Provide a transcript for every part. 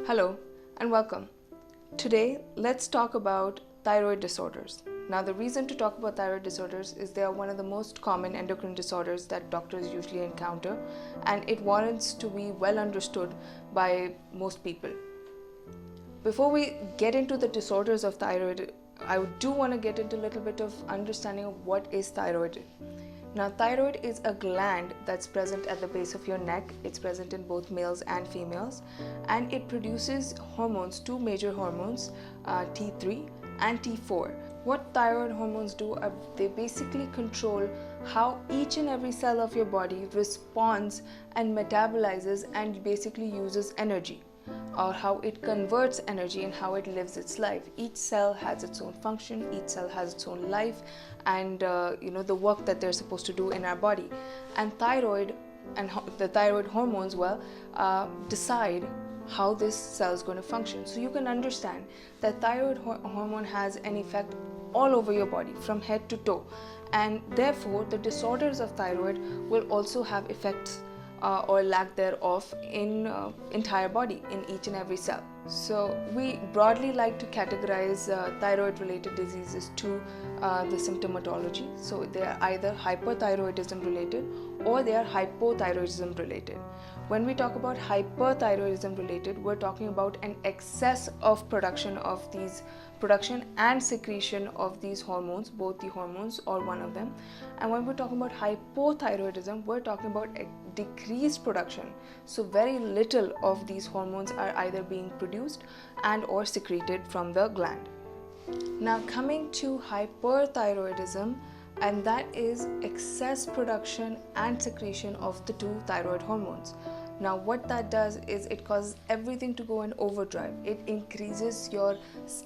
Hello and welcome. Today, let's talk about thyroid disorders. Now, the reason to talk about thyroid disorders is they are one of the most common endocrine disorders that doctors usually encounter, and it warrants to be well understood by most people. Before we get into the disorders of thyroid, I do want to get into a little bit of understanding of what is thyroid. Now, thyroid is a gland that's present at the base of your neck. It's present in both males and females, and it produces hormones, two major hormones, T3 and T4. What thyroid hormones do are they basically control how each and every cell of your body responds and metabolizes and basically uses energy, or how it converts energy and how it lives its life. Each cell has its own function, each cell has its own life, and the work that they're supposed to do in our body. And thyroid and the thyroid hormones decide how this cell is going to function. So you can understand that thyroid hormone has an effect all over your body from head to toe, and therefore the disorders of thyroid will also have effects or lack thereof in entire body, in each and every cell. So we broadly like to categorize thyroid related diseases to the symptomatology. So they are either hyperthyroidism related or they are hypothyroidism related. When we talk about hyperthyroidism related, we're talking about an excess of production and secretion of these hormones, both the hormones or one of them. And when we're talking about hypothyroidism, we're talking about a decreased production. So very little of these hormones are either being produced and or secreted from the gland. Now coming to hyperthyroidism, and that is excess production and secretion of the two thyroid hormones. Now what that does is it causes everything to go in overdrive. It increases your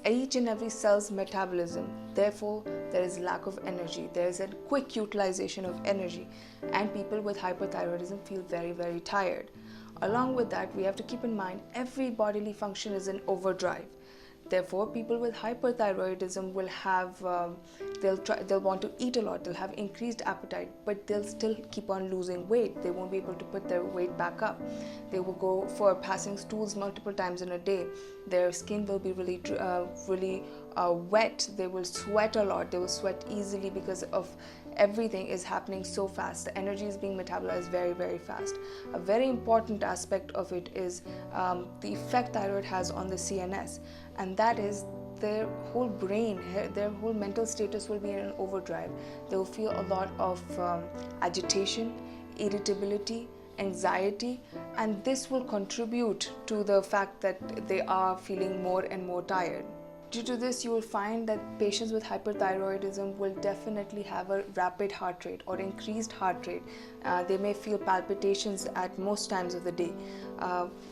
each and every cell's metabolism. Therefore, there is lack of energy. There is a quick utilization of energy, and people with hyperthyroidism feel very, very tired. Along with that, we have to keep in mind every bodily function is in overdrive. Therefore, people with hyperthyroidism will have, they'll want to eat a lot, they'll have increased appetite, but they'll still keep on losing weight. They won't be able to put their weight back up. They will go for passing stools multiple times in a day. Their skin will be really wet. They will sweat a lot. They will sweat easily because of everything is happening so fast. The energy is being metabolized very, very fast. A very important aspect of it is the effect thyroid has on the CNS, and that is their whole brain, their whole mental status will be in an overdrive. They will feel a lot of agitation, irritability, anxiety, and this will contribute to the fact that they are feeling more and more tired. Due to this, you will find that patients with hyperthyroidism will definitely have a rapid heart rate or increased heart rate. They may feel palpitations at most times of the day.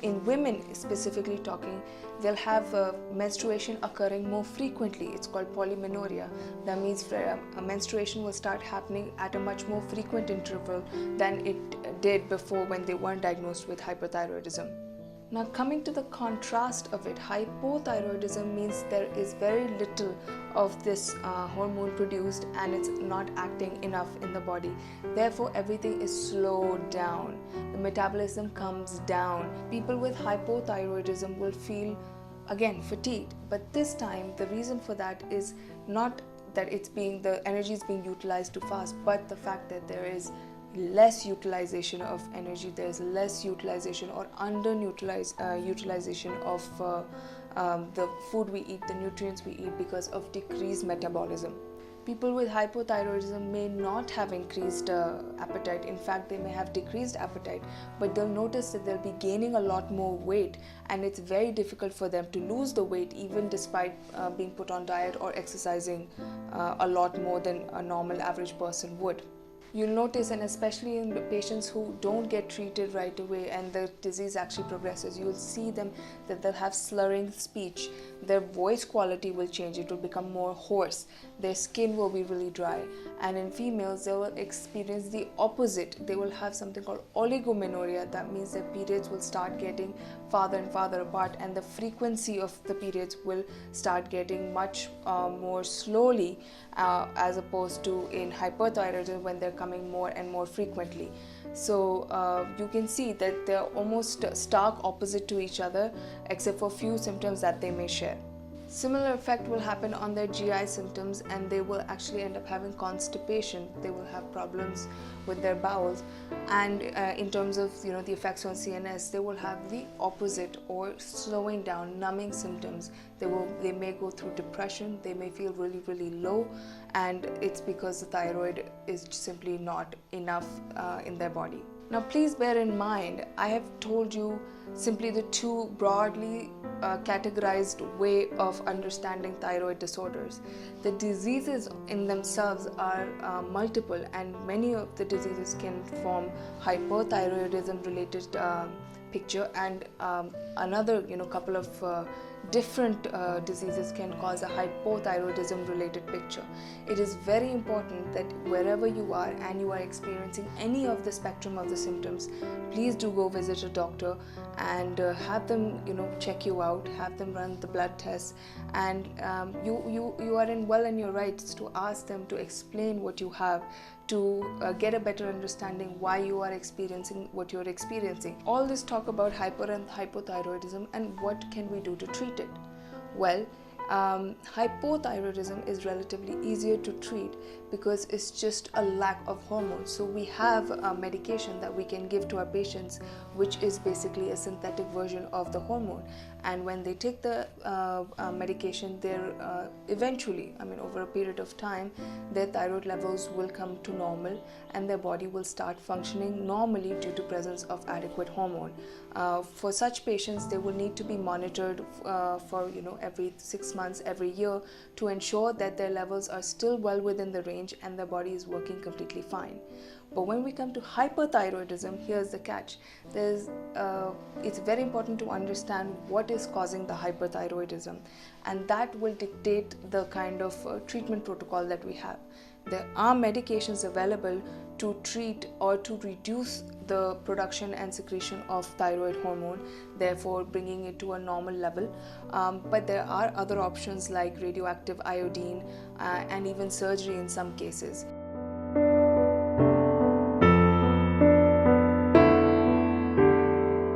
In women, specifically talking, they'll have menstruation occurring more frequently. It's called polymenorrhea. That means a menstruation will start happening at a much more frequent interval than it did before when they weren't diagnosed with hyperthyroidism. Now coming to the contrast of it, hypothyroidism means there is very little of this hormone produced and it's not acting enough in the body. Therefore, everything is slowed down. The metabolism comes down. People with hypothyroidism will feel, again, fatigued. But this time, the reason for that is not that the energy is being utilized too fast, but the fact that there is less utilization of energy, there's less utilization or utilization of the food we eat, the nutrients we eat, because of decreased metabolism. People with hypothyroidism may not have increased appetite. In fact, they may have decreased appetite, but they'll notice that they'll be gaining a lot more weight, and it's very difficult for them to lose the weight even despite being put on diet or exercising a lot more than a normal average person would. You'll notice, and especially in the patients who don't get treated right away and the disease actually progresses, you'll see them that they'll have slurring speech. their voice quality will change. It will become more hoarse. Their skin will be really dry. And in females, they will experience the opposite. They will have something called oligomenorrhea. That means their periods will start getting farther and farther apart, and the frequency of the periods will start getting much more slowly, as opposed to in hyperthyroidism when they're coming more and more frequently. So you can see that they're almost stark opposite to each other, except for few symptoms that they may share. Similar effect will happen on their GI symptoms, and they will actually end up having constipation. They will have problems with their bowels, and in terms of the effects on CNS, they will have the opposite, or slowing down, numbing symptoms. They may go through depression. They may feel really, really low, and it's because the thyroid is simply not enough in their body. Now, please bear in mind, I have told you simply the two broadly categorized way of understanding thyroid disorders. The diseases in themselves are multiple, and many of the diseases can form hypothyroidism related picture, and another couple of different diseases can cause a hypothyroidism related picture. It is very important that wherever you are and you are experiencing any of the spectrum of the symptoms, please do go visit a doctor and have them check you out, have them run the blood tests, and you are in your rights to ask them to explain what you have, to get a better understanding why you are experiencing what you're experiencing. All this talk about hyper and hypothyroidism and what can we do to treat it. Well, hypothyroidism is relatively easier to treat because it's just a lack of hormones. So we have a medication that we can give to our patients, which is basically a synthetic version of the hormone. And when they take the medication, they're eventually, over a period of time, their thyroid levels will come to normal, and their body will start functioning normally due to presence of adequate hormone. For such patients, they will need to be monitored for every 6 months, every year, to ensure that their levels are still well within the range and their body is working completely fine. But when we come to hyperthyroidism, here's the catch. It's very important to understand what is causing the hyperthyroidism, and that will dictate the kind of treatment protocol that we have. There are medications available to treat or to reduce the production and secretion of thyroid hormone, therefore bringing it to a normal level. But there are other options like radioactive iodine and even surgery in some cases.